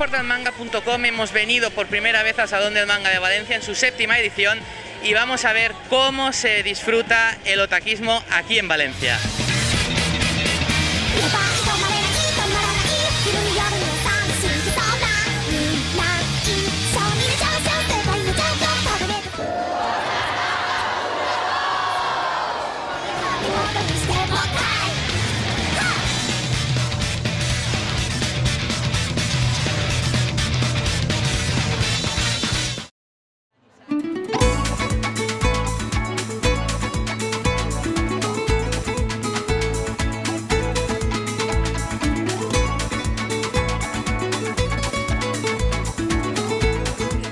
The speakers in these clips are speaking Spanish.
portalmanga.com hemos venido por primera vez al Salón del Manga de Valencia en su 7ª edición y vamos a ver cómo se disfruta el otaquismo aquí en Valencia.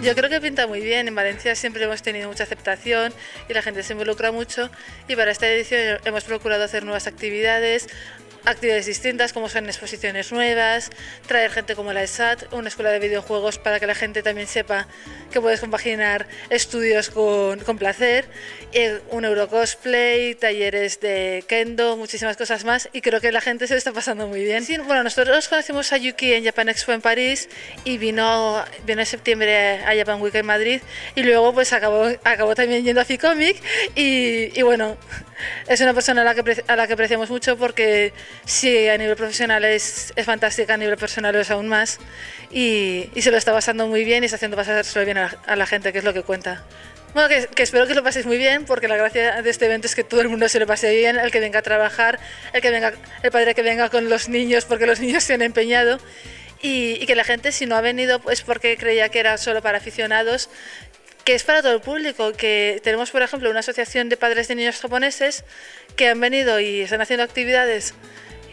Yo creo que pinta muy bien. En Valencia siempre hemos tenido mucha aceptación y la gente se involucra mucho, y para esta edición hemos procurado hacer nuevas actividades distintas, como son exposiciones nuevas, traer gente como la ESAT, una escuela de videojuegos para que la gente también sepa que puedes compaginar estudios con placer, un Eurocosplay, talleres de Kendo, muchísimas cosas más, y creo que la gente se lo está pasando muy bien. Sí, bueno, nosotros conocimos a Yuki en Japan Expo en París y vino en septiembre a Japan Week en Madrid, y luego pues acabó también yendo a Ficomic y bueno, es una persona a la que apreciamos mucho, porque sí, a nivel profesional es fantástica, a nivel personal es aún más, y se lo está pasando muy bien y está haciendo pasárselo bien a la gente, que es lo que cuenta. Bueno, que espero que lo paséis muy bien, porque la gracia de este evento es que todo el mundo se lo pase bien, el que venga a trabajar, el padre que venga con los niños porque los niños se han empeñado, y que la gente, si no ha venido pues porque creía que era solo para aficionados, que es para todo el público, que tenemos, por ejemplo, una asociación de padres de niños japoneses que han venido y están haciendo actividades,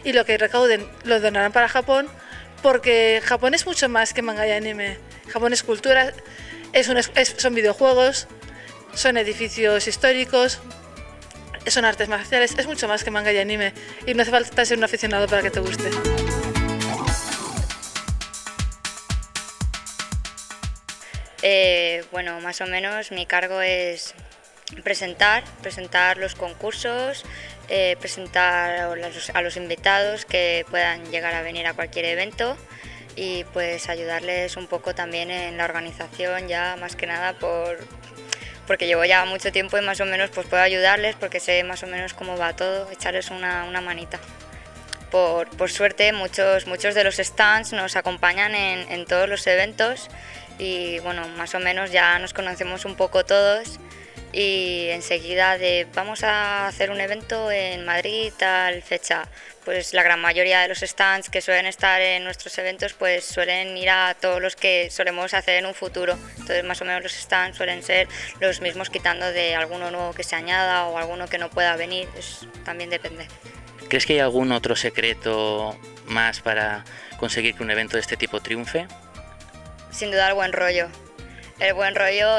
y lo que recauden lo donarán para Japón, porque Japón es mucho más que manga y anime. Japón es cultura, son videojuegos, son edificios históricos, son artes marciales, es mucho más que manga y anime, y no hace falta ser un aficionado para que te guste. Bueno, más o menos mi cargo es presentar los concursos, presentar a los invitados que puedan llegar a venir a cualquier evento, y pues ayudarles un poco también en la organización, ya más que nada porque llevo ya mucho tiempo y más o menos pues puedo ayudarles, porque sé más o menos cómo va todo, echarles una manita. Por suerte muchos de los stands nos acompañan en todos los eventos, y bueno, más o menos ya nos conocemos un poco todos, y enseguida vamos a hacer un evento en Madrid tal fecha, pues la gran mayoría de los stands que suelen estar en nuestros eventos pues suelen ir a todos los que solemos hacer en un futuro. Entonces más o menos los stands suelen ser los mismos, quitando de alguno nuevo que se añada o alguno que no pueda venir, también depende. ¿Crees que hay algún otro secreto más para conseguir que un evento de este tipo triunfe? Sin duda el buen rollo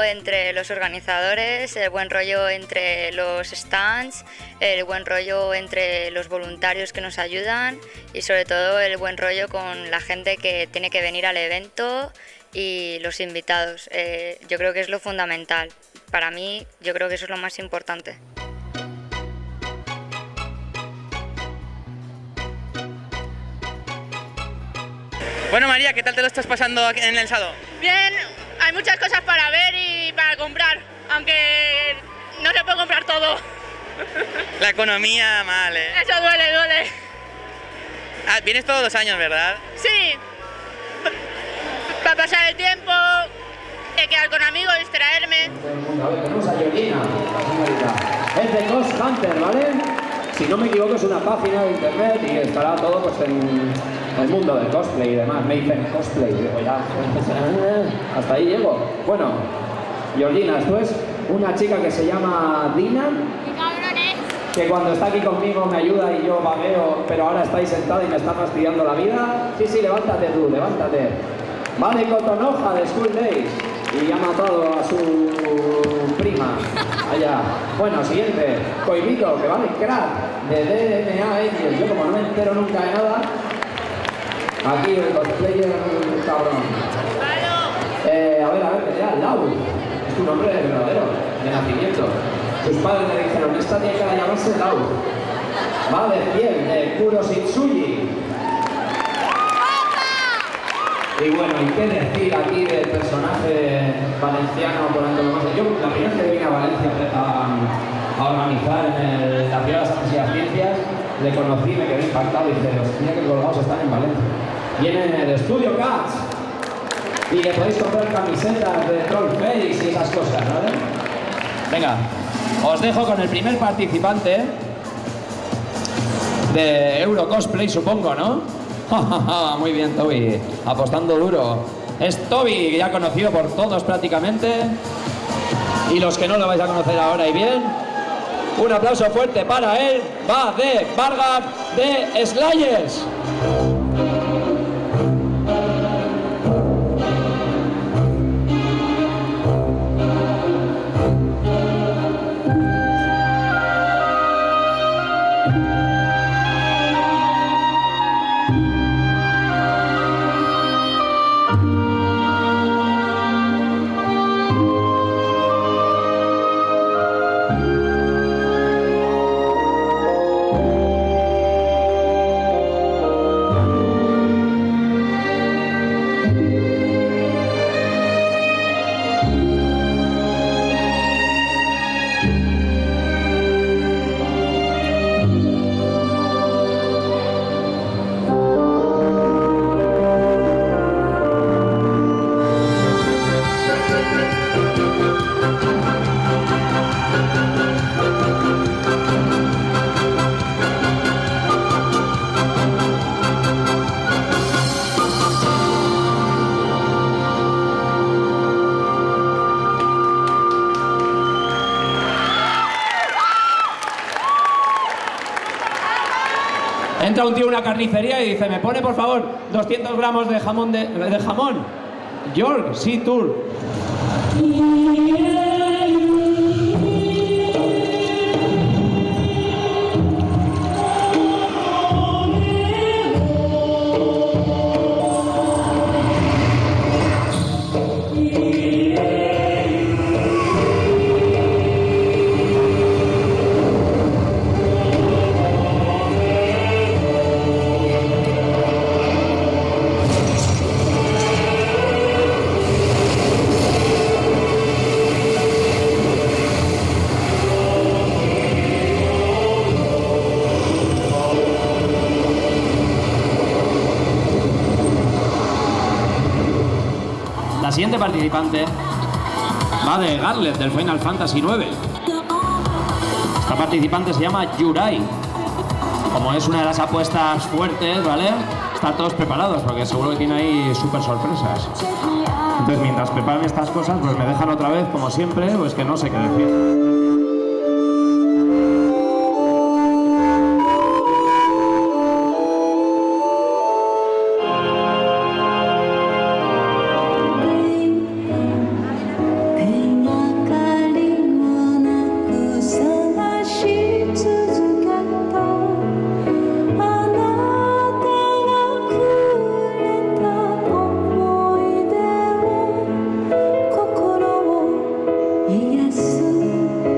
entre los organizadores, el buen rollo entre los stands, el buen rollo entre los voluntarios que nos ayudan, y sobre todo el buen rollo con la gente que tiene que venir al evento y los invitados. Yo creo que es lo fundamental. Para mí, yo creo que eso es lo más importante. Bueno, María, ¿qué tal te lo estás pasando en el salón? Bien, hay muchas cosas para ver y para comprar, aunque no se puede comprar todo. La economía mal, ¿eh? Eso duele. Ah, vienes todos los años, ¿verdad? Sí, para pasar el tiempo, quedar con amigos, distraerme. A ver, tenemos a Georgina, es de Ghost Hunter, ¿vale? Si no me equivoco es una página de internet y estará todo pues en el mundo del cosplay y demás. Me dicen cosplay, digo ya, hasta ahí llego. Bueno, Georgina, esto es una chica que se llama Dina, que cuando está aquí conmigo me ayuda y yo babeo, pero ahora está ahí sentada y me está fastidiando la vida. Sí, levántate tú, levántate. Va de Cotonoja, de School Days, y ha matado a su prima allá. Bueno, siguiente, Coibito, que va de Crack, de DNA Angels. Yo como no me entero nunca de nada, aquí el cosplayer cabrón. A ver, que sea Lau, es tu nombre verdadero, de nacimiento. Sus padres me dijeron, esta tiene que llamarse Lau. Va de piel, de Kuroshitsuji. Y bueno, ¿y qué decir aquí del personaje valenciano por antonomasia? Yo la primera vez que vine a Valencia a organizar en la Feria de las Artes y las Ciencias, le conocí, me quedé impactado y dije, hostia, que colgados están en Valencia. Viene de Studio Cats y le podéis comprar camisetas de Trollface y esas cosas, ¿vale? Venga, os dejo con el primer participante de Euro Cosplay, supongo, ¿no? Muy bien, Toby, apostando duro. Es Toby, ya conocido por todos prácticamente, y los que no lo vais a conocer ahora y bien. Un aplauso fuerte para él. Va de Vargas de Slayers. Entra un tío a una carnicería y dice, ¿me pone por favor 200 gramos de jamón de jamón? York, sí, Tour. La siguiente participante va de Garlet, del Final Fantasy IX. Esta participante se llama Yurai. Como es una de las apuestas fuertes, ¿vale? Están todos preparados porque seguro que tiene ahí súper sorpresas. Entonces, mientras preparan estas cosas, pues me dejan otra vez, como siempre, pues que no sé qué decir. Yes.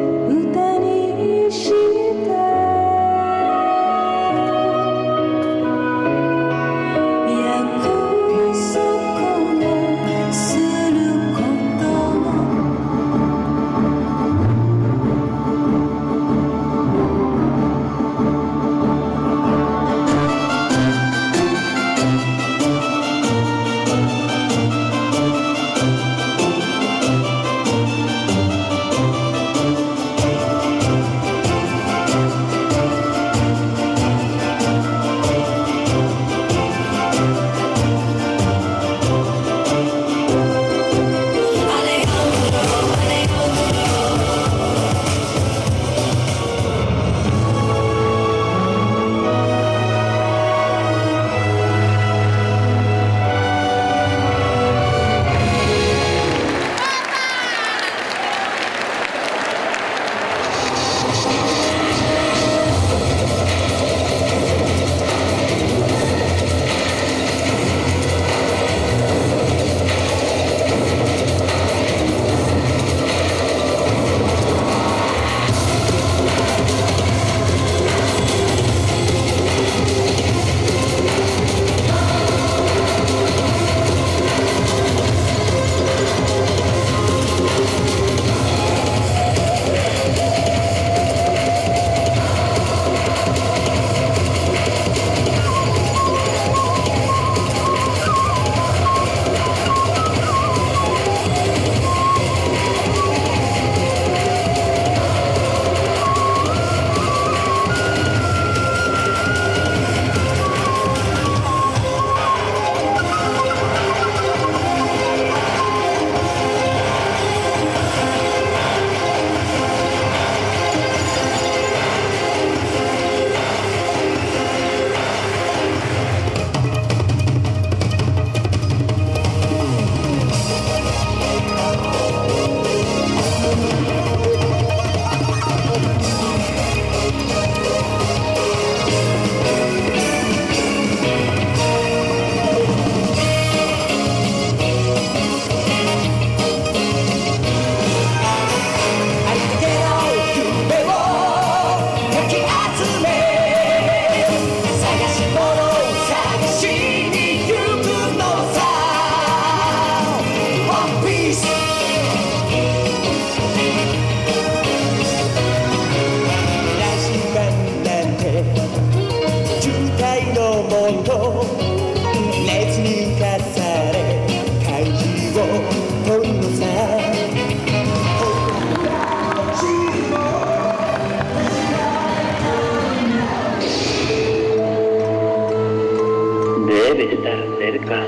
cerca.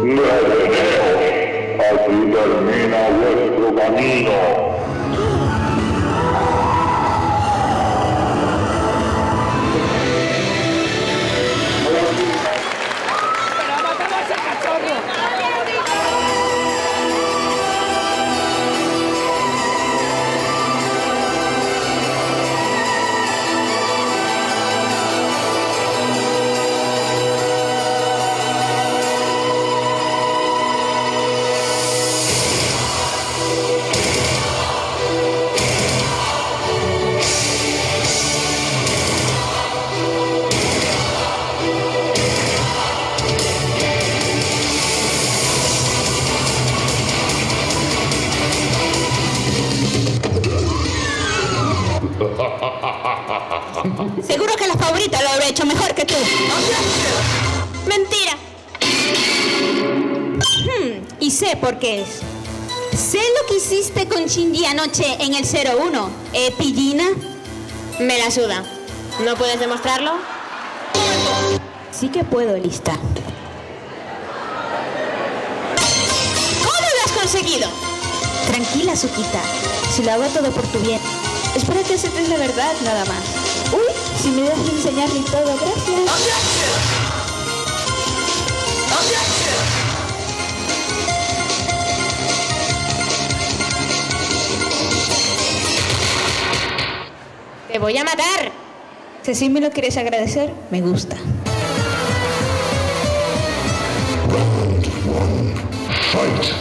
Deteneos, aquí termina vuestro camino. Seguro que la favorita lo habrá hecho mejor que tú. Mentira. Y sé por qué es. Sé lo que hiciste con Shinji anoche en el 01, Pillina. Me la suda. ¿No puedes demostrarlo? Sí que puedo, lista. ¿Cómo lo has conseguido? Tranquila, Sukita. Si lo hago todo por tu bien. Espero que aceptes la verdad, nada más. Uy, si me dejas enseñarle todo, gracias. ¡Te voy a matar! Si así me lo quieres agradecer, me gusta. Round 1. Fight.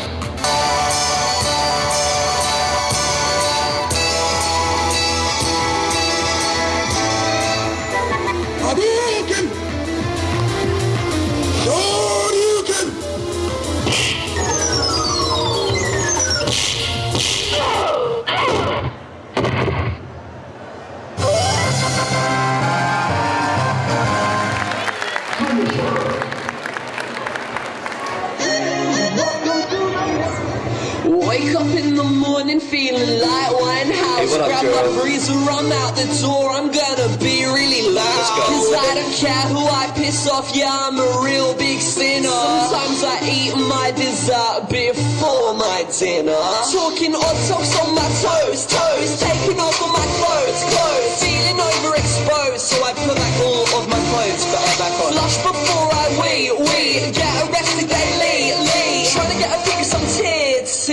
Hadouken! Shoryuken! Wake up in the morning feeling like Winehouse. Hey, grab my freezer, I'm out the door, I'm gonna be really loud. Cause I don't care who I piss off, yeah, I'm a real big sinner. Sometimes I eat my dessert before my dinner. Talking odd socks on my toes, taking off all my clothes, feeling overexposed, so I put back all of my clothes back on. Flush before I wee, get arrested daily, trying to get a pic of some tits.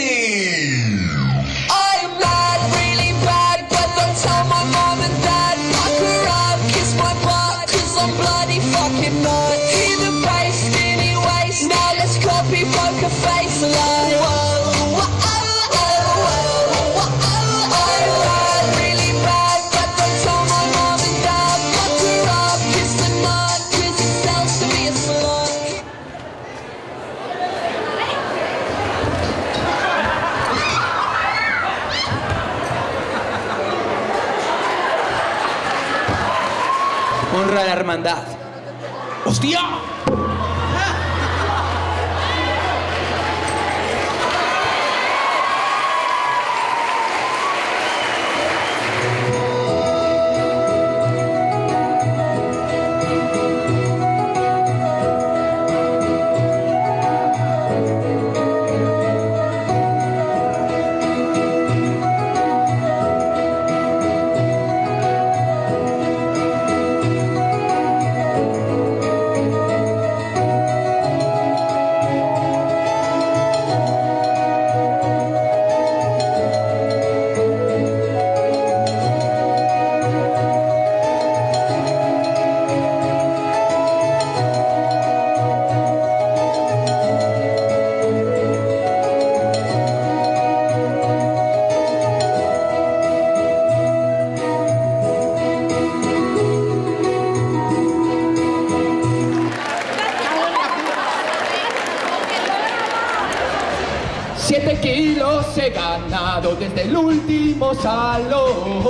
I'm mad, really bad, but don't tell my mom and dad. Fuck her up, kiss my butt, cause I'm bloody fucking nuts. Hear the bass, skinny waist, now let's copy poker face like whoa, whoa, oh, oh, oh, oh, oh. I'm mad, really bad, but don't tell my mom and dad. Fuck her up, kiss the nut, cause it sells to be a slut. Honra a la hermandad. ¡Hostia! He ganado desde el último salón.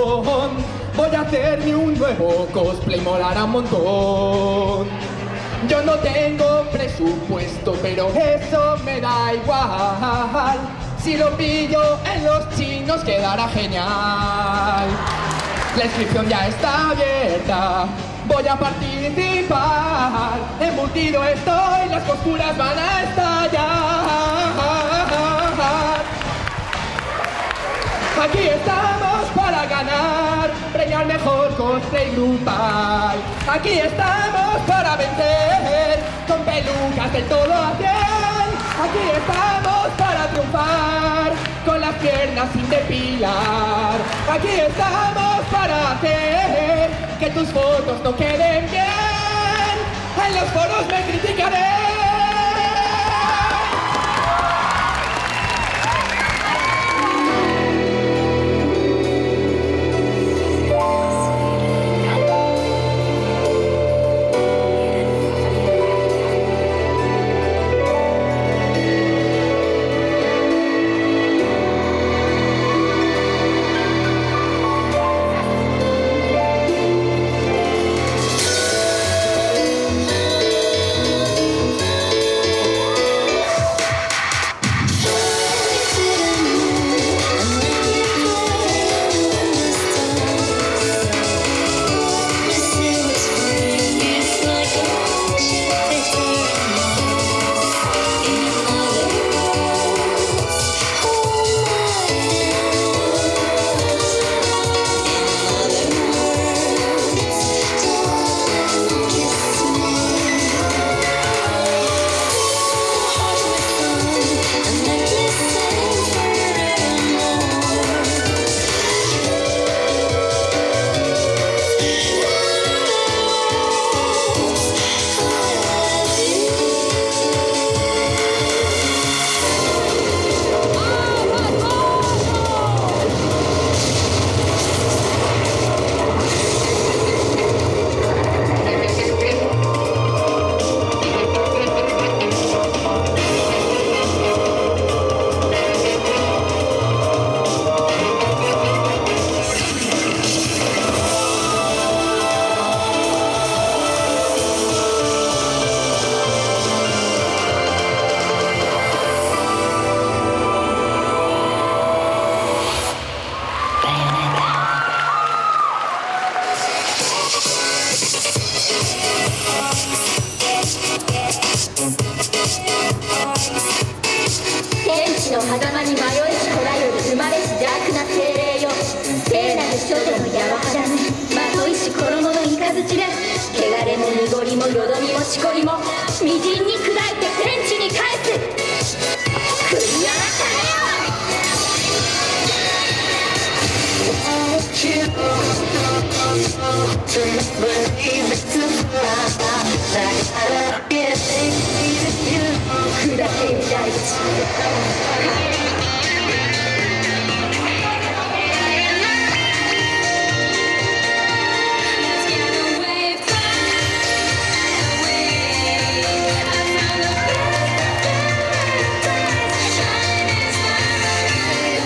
Voy a hacerme un nuevo cosplay, molará un montón. Yo no tengo presupuesto, pero eso me da igual. Si lo pillo en los chinos quedará genial. La inscripción ya está abierta voy a participar. Embutido estoy, las costuras van a estallar. Aquí estamos para ganar, premio al mejor cosplay grupal. Aquí estamos para vencer, con pelucas del todo a 100. Aquí estamos para triunfar, con las piernas sin depilar. Aquí estamos para hacer que tus fotos no queden bien. En los foros me criticaré.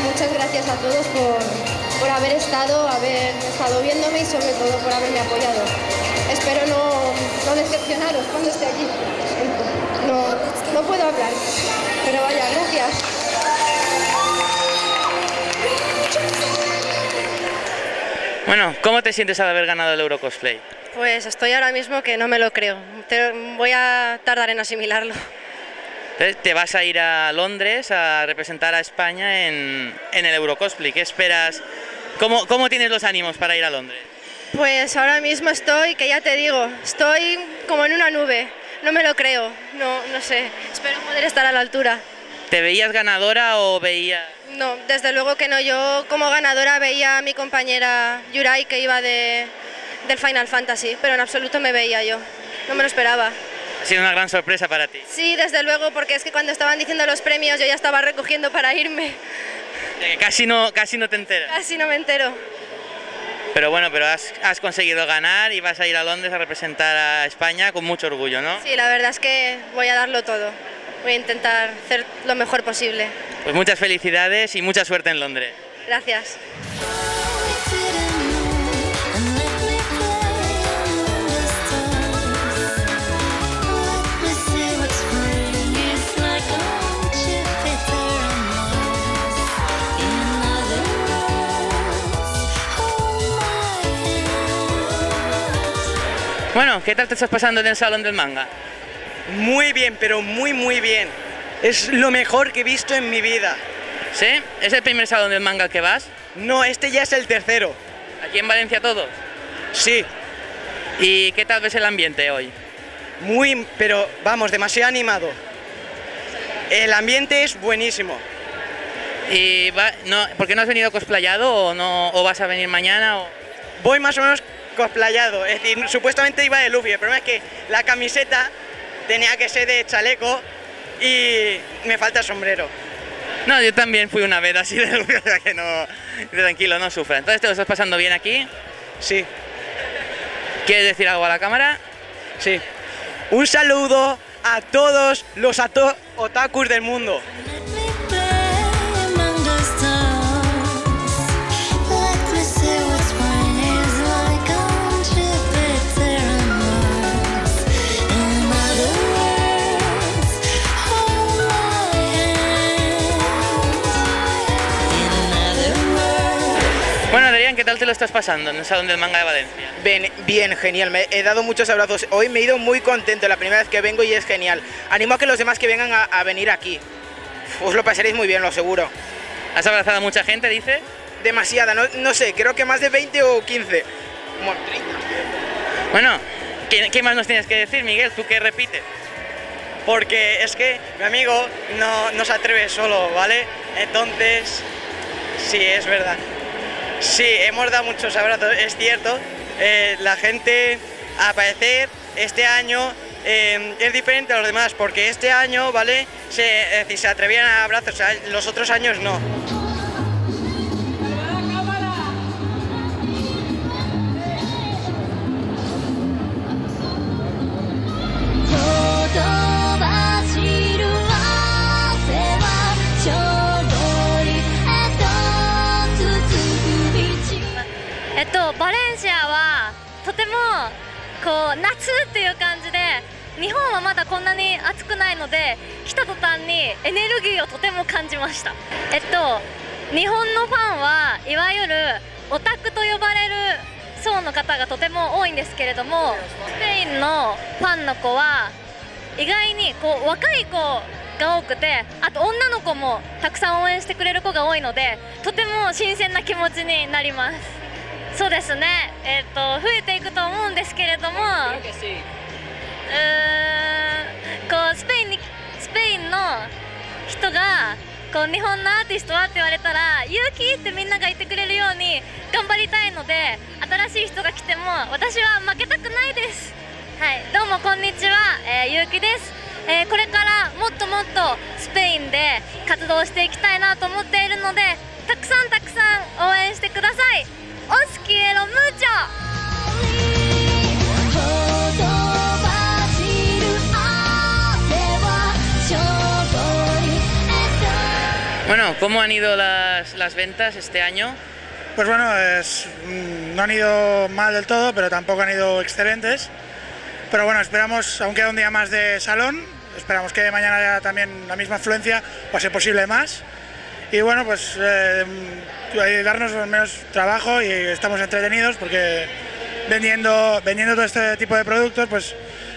Muchas gracias a todos por haber estado viéndome y sobre todo por haberme apoyado. Espero no decepcionaros cuando esté allí. No puedo hablar, pero vaya, gracias. Bueno, ¿cómo te sientes al haber ganado el Eurocosplay? Pues estoy ahora mismo que no me lo creo. Voy a tardar en asimilarlo. Entonces, te vas a ir a Londres a representar a España en el Eurocosplay. ¿Qué esperas? ¿Cómo tienes los ánimos para ir a Londres? Pues ahora mismo estoy como en una nube. No me lo creo, no sé. Espero poder estar a la altura. ¿Te veías ganadora o veías...? No, desde luego que no. Yo como ganadora veía a mi compañera Yurai que iba del Final Fantasy, pero en absoluto me veía yo. No me lo esperaba. Ha sido una gran sorpresa para ti. Sí, desde luego, porque es que cuando estaban diciendo los premios yo ya estaba recogiendo para irme. Casi no te enteras. Casi no me entero. Pero bueno, has conseguido ganar y vas a ir a Londres a representar a España con mucho orgullo, ¿no? Sí, la verdad es que voy a darlo todo. Voy a intentar hacer lo mejor posible. Pues muchas felicidades y mucha suerte en Londres. Gracias. Bueno, ¿qué tal te estás pasando en el Salón del Manga? Muy bien, pero muy bien. Es lo mejor que he visto en mi vida. ¿Sí? ¿Es el primer Salón del Manga al que vas? No, este ya es el tercero. ¿Aquí en Valencia todos? Sí. ¿Y qué tal ves el ambiente hoy? Muy, pero vamos, demasiado animado. El ambiente es buenísimo. ¿Y por qué no has venido cosplayado o vas a venir mañana? Voy más o menos cosplayado, es decir, supuestamente iba de Luffy, el problema es que la camiseta tenía que ser de chaleco y me falta el sombrero. No, yo también fui una vez así de Luffy, o sea que no, tranquilo, no sufra. Entonces, ¿te lo estás pasando bien aquí? Sí. ¿Quieres decir algo a la cámara? Sí. Un saludo a todos los otakus del mundo. Bueno, Adrián, ¿qué tal te lo estás pasando en el Salón del Manga de Valencia? Bien, genial, me he dado muchos abrazos. Hoy me he ido muy contento, la primera vez que vengo y es genial. Animo a que los demás que vengan a venir aquí. Os lo pasaréis muy bien, lo aseguro. ¿Has abrazado a mucha gente, dices? Demasiada, no sé, creo que más de 20 o 15. Bueno, 30. Bueno, ¿qué más nos tienes que decir, Miguel? ¿Tú qué repites? Porque es que mi amigo no se atreve solo, ¿vale? Entonces, sí, es verdad. Sí, hemos dado muchos abrazos, es cierto. La gente, al parecer, este año es diferente a los demás, porque este año, ¿vale? Se atrevían a abrazos, los otros años no.バレンシアはとてもこう夏っていう感じで、日本はまだこんなに暑くないので来た途端にエネルギーをとても感じました。日本のファンはいわゆるオタクと呼ばれる層の方がとても多いんですけれども、スペインのファンの子は意外にこう若い子が多くて、あと女の子もたくさん応援してくれる子が多いので、とても新鮮な気持ちになります。そうですね、増えていくと思うんですけれども、こうスペインの人がこう日本のアーティストはって言われたら勇気ってみんなが言ってくれるように頑張りたいので、新しい人が来ても私は負けたくないです。はい、どうもこんにちは、ゆうきです。これからもっともっとスペインで活動していきたいなと思っているので、たくさん応援してください。Os quiero mucho. Bueno, ¿cómo han ido las ventas este año? Pues bueno, no han ido mal del todo, pero tampoco han ido excelentes. Pero bueno, esperamos, aún queda un día más de salón, esperamos que mañana haya también la misma afluencia, o a ser posible más. Y bueno, pues darnos menos trabajo y estamos entretenidos porque vendiendo todo este tipo de productos, pues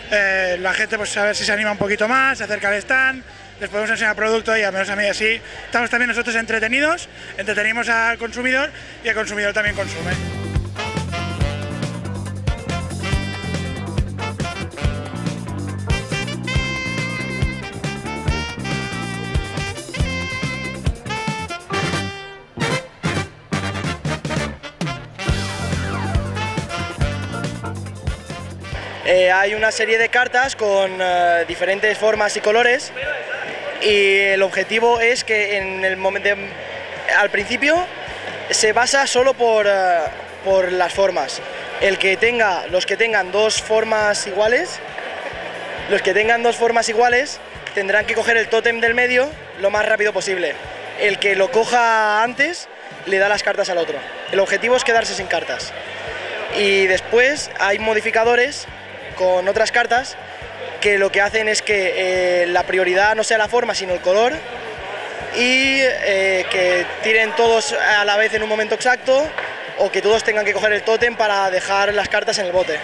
la gente pues a ver si se anima un poquito más, se acerca al stand, les podemos enseñar producto y al menos a mí así estamos también nosotros entretenidos, entretenimos al consumidor y el consumidor también consume. Hay una serie de cartas con diferentes formas y colores y el objetivo es que en el momento, al principio se basa solo por las formas. Los que tengan dos formas iguales, tendrán que coger el tótem del medio lo más rápido posible. El que lo coja antes le da las cartas al otro. El objetivo es quedarse sin cartas. Y después hay modificadores con otras cartas que lo que hacen es que la prioridad no sea la forma sino el color y que tiren todos a la vez en un momento exacto o que todos tengan que coger el tótem para dejar las cartas en el bote.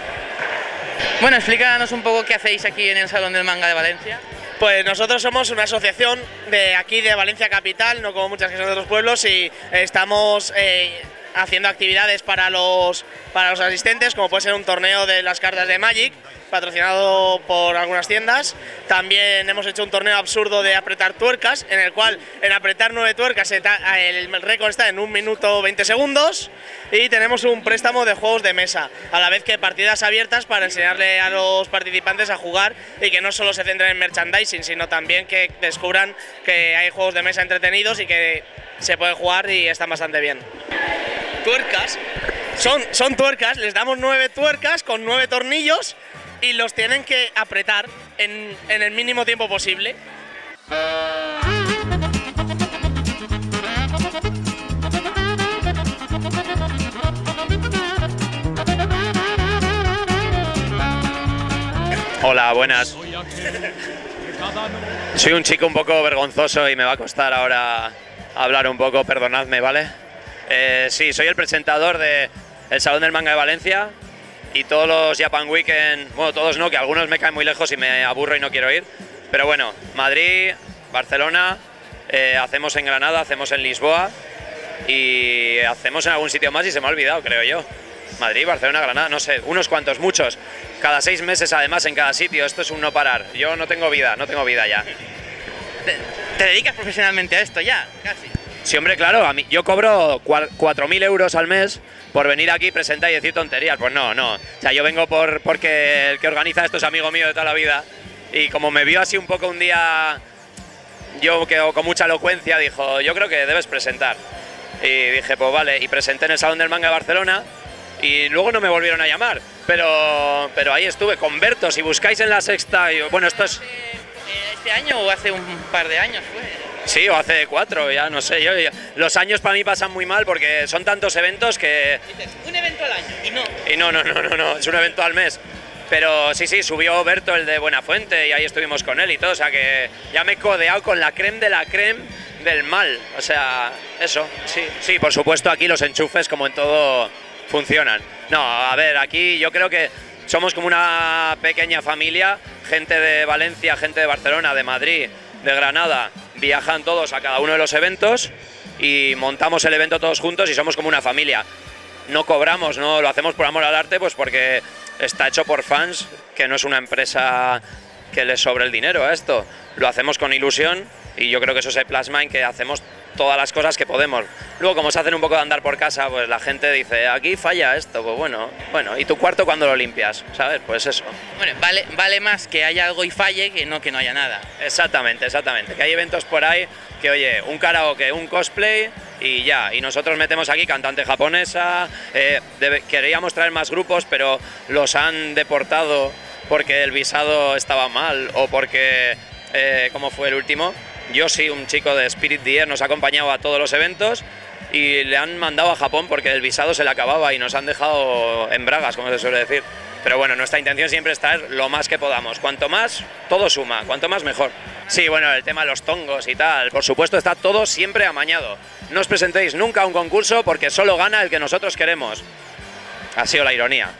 Bueno, explícanos un poco qué hacéis aquí en el Salón del Manga de Valencia. Pues nosotros somos una asociación de aquí de Valencia Capital, no como muchas que son de otros pueblos, y estamos haciendo actividades para los asistentes, como puede ser un torneo de las cartas de Magic, patrocinado por algunas tiendas. También hemos hecho un torneo absurdo de apretar tuercas, en el cual en apretar 9 tuercas el récord está en 1 minuto 20 segundos. Y tenemos un préstamo de juegos de mesa, a la vez que partidas abiertas para enseñarle a los participantes a jugar y que no solo se centren en merchandising, sino también que descubran que hay juegos de mesa entretenidos y que se puede jugar y están bastante bien. Tuercas, son tuercas, les damos 9 tuercas con 9 tornillos y los tienen que apretar en el mínimo tiempo posible. Hola, buenas. Soy un chico un poco vergonzoso y me va a costar ahora hablar un poco, perdonadme, ¿vale? Sí, soy el presentador del Salón del Manga de Valencia y todos los Japan Weekend, bueno, todos no, que algunos me caen muy lejos y me aburro y no quiero ir, pero bueno, Madrid, Barcelona, hacemos en Granada, hacemos en Lisboa y hacemos en algún sitio más y se me ha olvidado, creo yo. Madrid, Barcelona, Granada, no sé, unos cuantos, muchos. Cada 6 meses además en cada sitio, esto es un no parar. Yo no tengo vida ya. ¿Te dedicas profesionalmente a esto ya? Casi. Sí, hombre, claro, yo cobro 4.000 euros al mes por venir aquí, presentar y decir tonterías. Pues no. O sea, yo vengo porque el que organiza esto es amigo mío de toda la vida y como me vio así un poco un día, yo que con mucha elocuencia, dijo, yo creo que debes presentar. Y dije, pues vale, y presenté en el Salón del Manga de Barcelona. Y luego no me volvieron a llamar, pero ahí estuve con Berto. Si buscáis en La Sexta, bueno, esto es... ¿Este año o hace un par de años fue? Sí, o hace 4, ya no sé. Los años para mí pasan muy mal porque son tantos eventos que... Dices, un evento al año y no. Y no, es un evento al mes. Pero sí, subió Berto, el de Buenafuente, y ahí estuvimos con él y todo. O sea que ya me he codeado con la creme de la creme del mal. O sea, eso, sí, por supuesto aquí los enchufes, como en todo, funcionan. No, a ver, aquí yo creo que somos como una pequeña familia, gente de Valencia, gente de Barcelona, de Madrid, de Granada, viajan todos a cada uno de los eventos y montamos el evento todos juntos y somos como una familia. No cobramos, no lo hacemos por amor al arte, pues porque está hecho por fans, que no es una empresa que les sobre el dinero a esto. Lo hacemos con ilusión y yo creo que eso se plasma en que hacemos todas las cosas que podemos. Luego, como se hacen un poco de andar por casa, pues la gente dice, aquí falla esto, pues bueno, ¿y tu cuarto cuando lo limpias? ¿Sabes? Pues eso. Bueno, vale más que haya algo y falle que no haya nada. Exactamente, que hay eventos por ahí que, oye, un karaoke, un cosplay y ya, y nosotros metemos aquí cantante japonesa, queríamos traer más grupos, pero los han deportado porque el visado estaba mal o porque, ¿cómo fue el último? Yoshi, un chico de Spirit the Air, nos ha acompañado a todos los eventos y le han mandado a Japón porque el visado se le acababa y nos han dejado en bragas, como se suele decir. Pero bueno, nuestra intención siempre es traer lo más que podamos. Cuanto más, todo suma, cuanto más mejor. Sí, bueno, el tema de los tongos y tal, por supuesto está todo siempre amañado. No os presentéis nunca a un concurso porque solo gana el que nosotros queremos. Ha sido la ironía.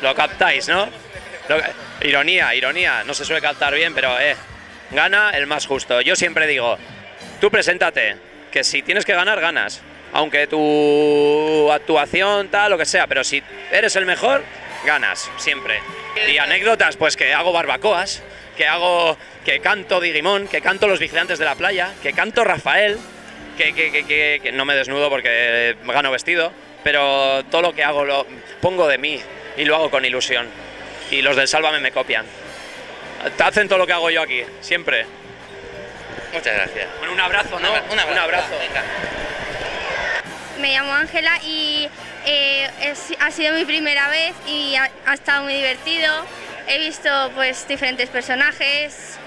Lo captáis, ¿no? Ironía, no se suele captar bien, pero gana el más justo. Yo siempre digo, tú preséntate, que si tienes que ganar, ganas. Aunque tu actuación, tal, lo que sea, pero si eres el mejor, ganas, siempre. Y anécdotas, pues que hago barbacoas, que canto Digimon, que canto Los Vigilantes de la Playa, que canto Rafael, que no me desnudo porque gano vestido, pero todo lo que hago lo pongo de mí y lo hago con ilusión. Y los del Sálvame me copian. Hacen todo lo que hago yo aquí, siempre. Muchas gracias. Bueno, un abrazo, ¿no? Un abrazo. Venga. Me llamo Ángela y ha sido mi primera vez y ha estado muy divertido. He visto pues diferentes personajes,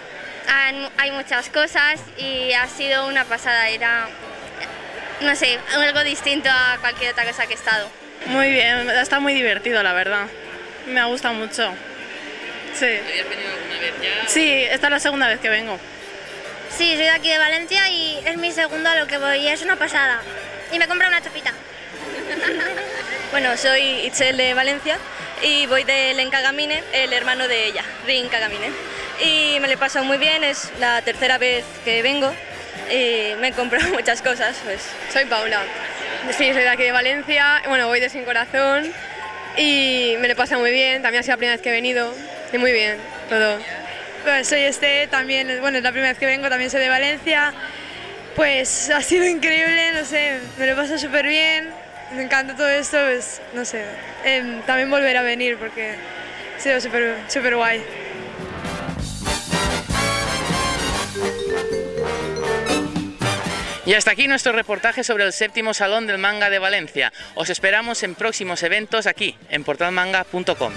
hay muchas cosas y ha sido una pasada. Era, no sé, algo distinto a cualquier otra cosa que he estado. Muy bien, está muy divertido, la verdad. Me ha gustado mucho. Sí. ¿Habías venido alguna vez ya? Sí, esta es la segunda vez que vengo. Sí, soy de aquí de Valencia y es mi segundo a lo que voy y es una pasada. Y me he comprado una chupita. Bueno, soy Itzel de Valencia y voy de Len Kagamine, el hermano de ella, Rin Kagamine. Y me lo he pasado muy bien, es la tercera vez que vengo y me he comprado muchas cosas. Pues. Soy Paula, sí, soy de aquí de Valencia, bueno, voy de Sin Corazón y me lo he pasado muy bien, también ha sido la primera vez que he venido y muy bien, todo. Pues soy Este, también, bueno, es la primera vez que vengo, también soy de Valencia. Pues ha sido increíble, no sé, me lo he pasado súper bien, me encanta todo esto, pues no sé, también volver a venir porque ha sido súper guay. Y hasta aquí nuestro reportaje sobre el 7º Salón del Manga de Valencia. Os esperamos en próximos eventos aquí, en portalmanga.com.